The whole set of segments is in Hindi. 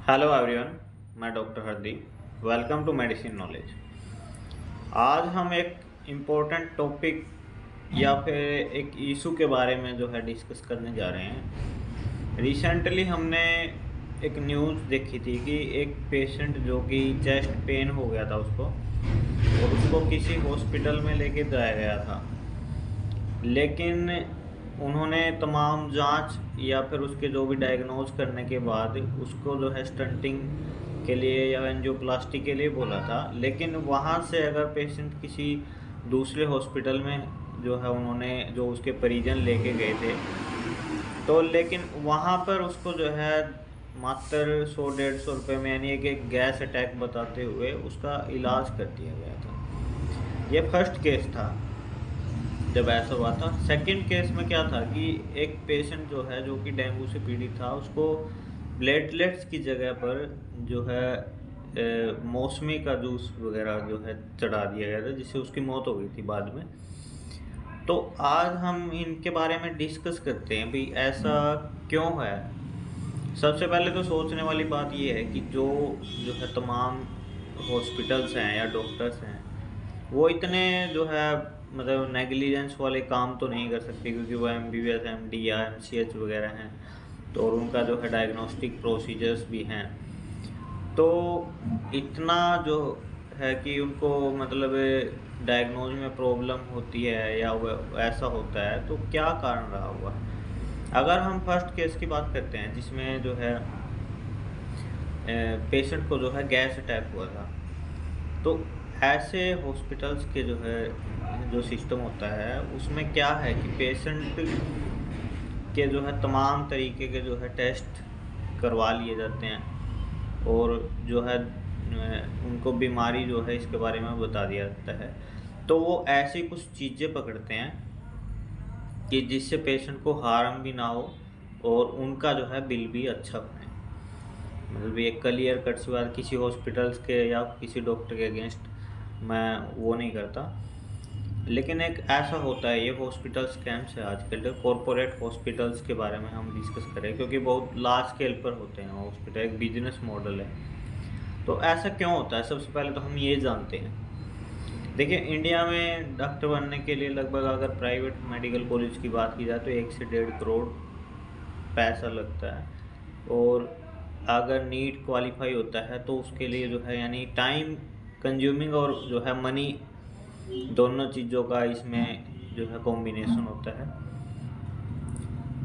हेलो एवरीवन, मैं doctor Hardeep. Welcome to medicine knowledge. आज हम एक इम्पोर्टेंट टॉपिक या फिर एक इशू के बारे में जो है डिस्कस करने जा रहे हैं। रिसेंटली हमने एक न्यूज़ देखी थी कि एक पेशेंट जो कि चेस्ट पेन हो गया था उसको, और उसको किसी हॉस्पिटल में लेके जाया गया था। लेकिन उन्होंने तमाम जांच या फिर उसके जो भी डायग्नोज करने के बाद उसको जो है स्टंटिंग के लिए या एंजियोप्लास्टी के लिए बोला था। लेकिन वहाँ से अगर पेशेंट किसी दूसरे हॉस्पिटल में जो है उन्होंने जो उसके परिजन लेके गए थे, तो लेकिन वहाँ पर उसको जो है मात्र 100-150 रुपये में, यानी एक गैस अटैक बताते हुए उसका इलाज कर दिया गया था। ये फर्स्ट केस था जब ऐसा हुआ था। सेकंड केस में क्या था कि एक पेशेंट जो है, जो कि डेंगू से पीड़ित था, उसको प्लेटलेट्स की जगह पर जो है मौसमी का जूस वगैरह जो है चढ़ा दिया गया था, जिससे उसकी मौत हो गई थी बाद में। तो आज हम इनके बारे में डिस्कस करते हैं भी ऐसा क्यों है। सबसे पहले तो सोचने वाली बात ये है कि जो है तमाम हॉस्पिटल्स हैं या डॉक्टर्स हैं, वो इतने जो है मतलब नेग्लिजेंस वाले काम तो नहीं कर सकते, क्योंकि वो MBBS MD या MCH वगैरह हैं, तो और उनका जो है डायग्नोस्टिक प्रोसीजर्स भी हैं। तो इतना जो है कि उनको मतलब डायग्नोज में प्रॉब्लम होती है या ऐसा होता है, तो क्या कारण रहा हुआ। अगर हम फर्स्ट केस की बात करते हैं जिसमें जो है पेशेंट को जो है गैस अटैक हुआ था, तो ऐसे हॉस्पिटल्स के जो है जो सिस्टम होता है उसमें क्या है कि पेशेंट के जो है तमाम तरीके के जो है टेस्ट करवा लिए जाते हैं, और जो है उनको बीमारी जो है इसके बारे में बता दिया जाता है। तो वो ऐसी कुछ चीज़ें पकड़ते हैं कि जिससे पेशेंट को हार्म भी ना हो और उनका जो है बिल भी अच्छा बने। मतलब ये क्लियर कट सी बात, किसी हॉस्पिटल्स के या किसी डॉक्टर के अगेंस्ट मैं वो नहीं करता, लेकिन एक ऐसा होता है, ये हॉस्पिटल स्कैम्स है आजकल। कॉरपोरेट हॉस्पिटल्स के बारे में हम डिस्कस करें, क्योंकि बहुत लार्ज स्केल पर होते हैं हॉस्पिटल, एक बिजनेस मॉडल है। तो ऐसा क्यों होता है, सबसे पहले तो हम ये जानते हैं। देखिए, इंडिया में डॉक्टर बनने के लिए लगभग, अगर प्राइवेट मेडिकल कॉलेज की बात की जाए, तो 1 से 1.5 करोड़ पैसा लगता है। और अगर नीट क्वालिफाई होता है तो उसके लिए जो है, यानी टाइम कंज्यूमिंग और जो है मनी, दोनों चीज़ों का इसमें जो है कॉम्बिनेशन होता है।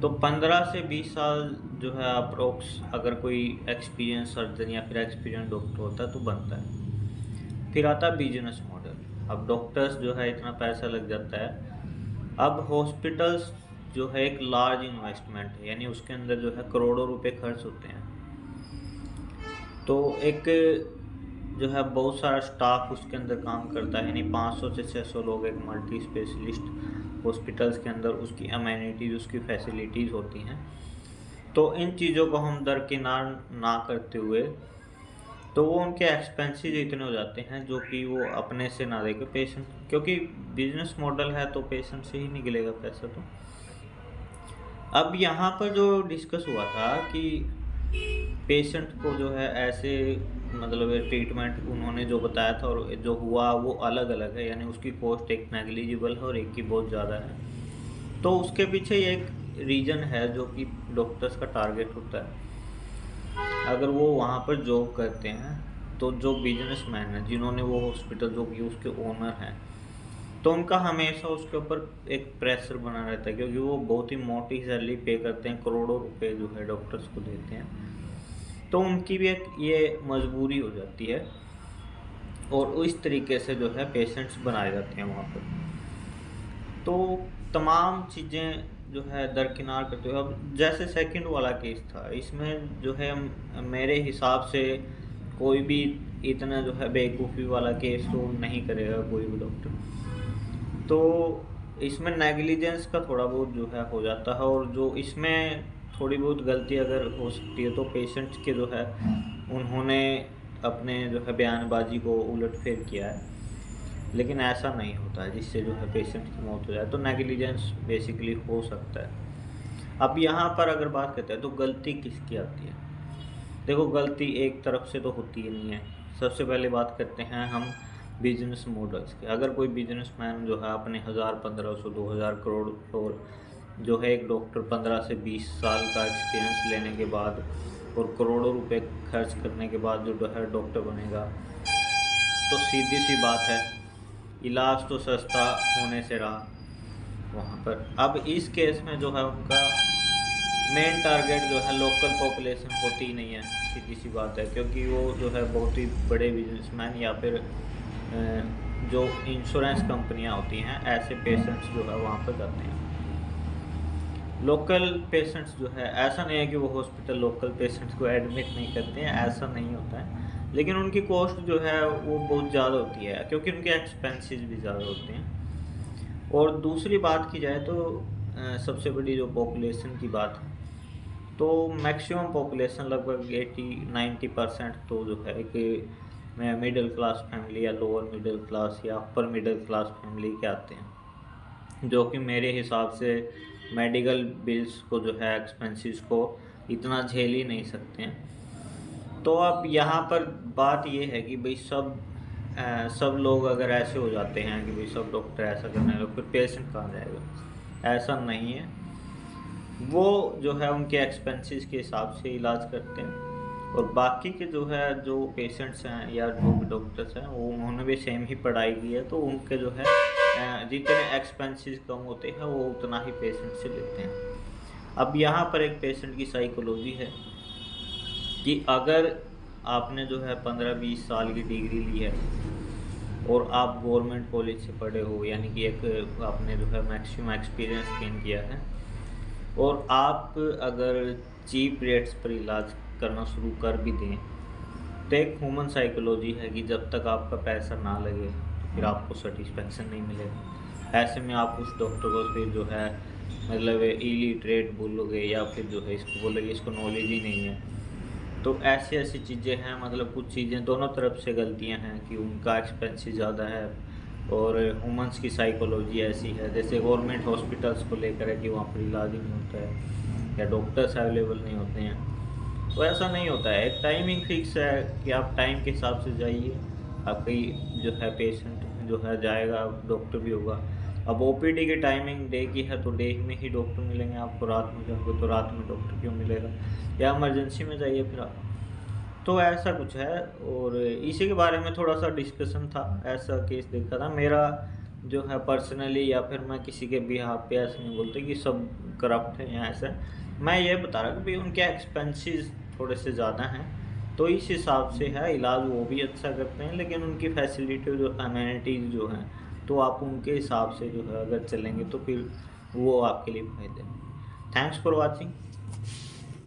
तो 15 से 20 साल जो है अप्रोक्स, अगर कोई एक्सपीरियंस सर्जन या फिर एक्सपीरियंस डॉक्टर होता है तो बनता है। फिर आता है बिजनेस मॉडल। अब डॉक्टर्स जो है इतना पैसा लग जाता है। अब हॉस्पिटल्स जो है एक लार्ज इन्वेस्टमेंट है, यानी उसके अंदर जो है करोड़ों रुपए खर्च होते हैं। तो एक जो है बहुत सारा स्टाफ उसके अंदर काम करता है, यानी 500 से 600 लोग एक मल्टी स्पेशलिस्ट हॉस्पिटल्स के अंदर उसकी अमेनिटीज़, उसकी फैसिलिटीज़ होती हैं। तो इन चीज़ों को हम दरकिनार ना करते हुए, तो वो उनके एक्सपेंसेस इतने हो जाते हैं जो कि वो अपने से ना देके पेशेंट, क्योंकि बिजनेस मॉडल है तो पेशेंट से ही निकलेगा पैसा। तो अब यहाँ पर जो डिस्कस हुआ था कि पेशेंट को जो है ऐसे मतलब ट्रीटमेंट उन्होंने जो बताया था और जो हुआ वो अलग अलग है, यानी उसकी कॉस्ट एक नेग्लिजिबल है और एक की बहुत ज़्यादा है। तो उसके पीछे एक रीज़न है जो कि डॉक्टर्स का टारगेट होता है। अगर वो वहाँ पर जॉब करते हैं, तो जो बिजनेसमैन हैं जिन्होंने वो हॉस्पिटल, जो कि उसके ओनर हैं, तो उनका हमेशा उसके ऊपर एक प्रेशर बना रहता है, क्योंकि वो बहुत ही मोटी सैलरी पे करते हैं, करोड़ों रुपए जो है डॉक्टर्स को देते हैं। तो उनकी भी एक ये मजबूरी हो जाती है, और इस तरीके से जो है पेशेंट्स बनाए जाते हैं वहाँ पर। तो तमाम चीज़ें जो है दरकिनार करते हुए, अब जैसे सेकंड वाला केस था, इसमें जो है मेरे हिसाब से कोई भी इतना जो है बेवकूफ़ी वाला केस तो नहीं करेगा कोई भी डॉक्टर। तो इसमें नेग्लिजेंस का थोड़ा बहुत जो है हो जाता है, और जो इसमें थोड़ी बहुत गलती अगर हो सकती है तो पेशेंट्स के जो है उन्होंने अपने जो है बयानबाजी को उलट-फेर किया है। लेकिन ऐसा नहीं होता है जिससे जो है पेशेंट की मौत हो जाए, तो नेग्लिजेंस बेसिकली हो सकता है। अब यहाँ पर अगर बात करते हैं तो गलती किसकी आती है। देखो गलती एक तरफ से तो होती ही नहीं है। सबसे पहले बात करते हैं हम बिजनेस मॉडल्स की। अगर कोई बिजनेसमैन जो है अपने 1000, 1500, 2000 करोड़, और जो है एक डॉक्टर 15 से 20 साल का एक्सपीरियंस लेने के बाद और करोड़ों रुपए खर्च करने के बाद जो है डॉक्टर बनेगा, तो सीधी सी बात है, इलाज तो सस्ता होने से रहा वहाँ पर। अब इस केस में जो है उनका मेन टारगेट जो है लोकल पॉपुलेशन होती ही नहीं है, सीधी सी बात है, क्योंकि वो जो है बहुत ही बड़े बिजनेसमैन या फिर जो इंश्योरेंस कंपनियां होती हैं, ऐसे पेशेंट्स जो है वहाँ पर जाते हैं। लोकल पेशेंट्स जो है, ऐसा नहीं है कि वो हॉस्पिटल लोकल पेशेंट्स को एडमिट नहीं करते हैं, ऐसा नहीं होता है, लेकिन उनकी कॉस्ट जो है वो बहुत ज़्यादा होती है, क्योंकि उनके एक्सपेंसेस भी ज़्यादा होते हैं। और दूसरी बात की जाए तो सबसे बड़ी जो पॉपुलेशन की बात है, तो मैक्सिमम पॉपुलेशन लगभग 80-90% तो जो है कि मिडिल क्लास फैमिली या लोअर मिडिल क्लास या अपर मिडिल क्लास फैमिली के आते हैं, जो कि मेरे हिसाब से मेडिकल बिल्स को जो है एक्सपेंसेस को इतना झेल ही नहीं सकते हैं। तो अब यहाँ पर बात ये है कि भाई सब लोग अगर ऐसे हो जाते हैं कि भाई सब डॉक्टर ऐसा करने लगे, फिर पेशेंट कहाँ जाएगा? ऐसा नहीं है। वो जो है उनके एक्सपेंसेस के हिसाब से इलाज करते हैं, और बाकी के जो है जो पेशेंट्स हैं या जो भी डॉक्टर्स हैं, वो उन्होंने भी सेम ही पढ़ाई की है, तो उनके जो है जितने एक्सपेंसेस कम होते हैं वो उतना ही पेशेंट से लेते हैं। अब यहाँ पर एक पेशेंट की साइकोलॉजी है कि अगर आपने जो है 15-20 साल की डिग्री ली है और आप गवर्नमेंट कॉलेज से पढ़े हो, यानी कि एक आपने जो है मैक्सिमम एक्सपीरियंस गेन किया है, और आप अगर चीप रेट्स पर इलाज करना शुरू कर भी दें, तो एक ह्यूमन साइकोलॉजी है कि जब तक आपका पैसा ना लगे तो फिर आपको सेटिस्फेक्शन नहीं मिलेगा। ऐसे में आप उस डॉक्टर को फिर जो है मतलब इलिटरेट बोलोगे, या फिर जो है इसको बोलोगे इसको नॉलेज ही नहीं है। तो ऐसी ऐसी चीज़ें हैं, मतलब कुछ चीज़ें दोनों तरफ से गलतियां हैं कि उनका एक्सपेंसिव ज़्यादा है, और ह्यूमंस की साइकोलॉजी ऐसी है, जैसे गवर्नमेंट हॉस्पिटल्स को लेकर है कि वहाँ पर इलाज ही नहीं होता है या डॉक्टर्स अवेलेबल नहीं होते हैं। तो ऐसा नहीं होता है, एक टाइमिंग फिक्स है कि आप टाइम के हिसाब से जाइए, आपकी जो है पेशेंट जो है जाएगा, डॉक्टर भी होगा। अब ओपीडी की टाइमिंग डे की है तो डे में ही डॉक्टर मिलेंगे आपको, रात में जाओगे तो रात में डॉक्टर क्यों मिलेगा, या इमरजेंसी में जाइए फिर आप। तो ऐसा कुछ है, और इसी के बारे में थोड़ा सा डिस्कशन था, ऐसा केस देखा था मेरा जो है पर्सनली, या फिर मैं किसी के बिहाफ पे ऐसे नहीं बोलते कि सब करप्ट है या ऐसा। मैं ये बता रहा कि भाई उनके एक्सपेंसेस थोड़े से ज़्यादा हैं, तो इस हिसाब से है, इलाज वो भी अच्छा करते हैं, लेकिन उनकी फैसिलिटी जो अमेनिटीज़ जो हैं, तो आप उनके हिसाब से जो है अगर चलेंगे तो फिर वो आपके लिए फ़ायदे। Thanks for watching.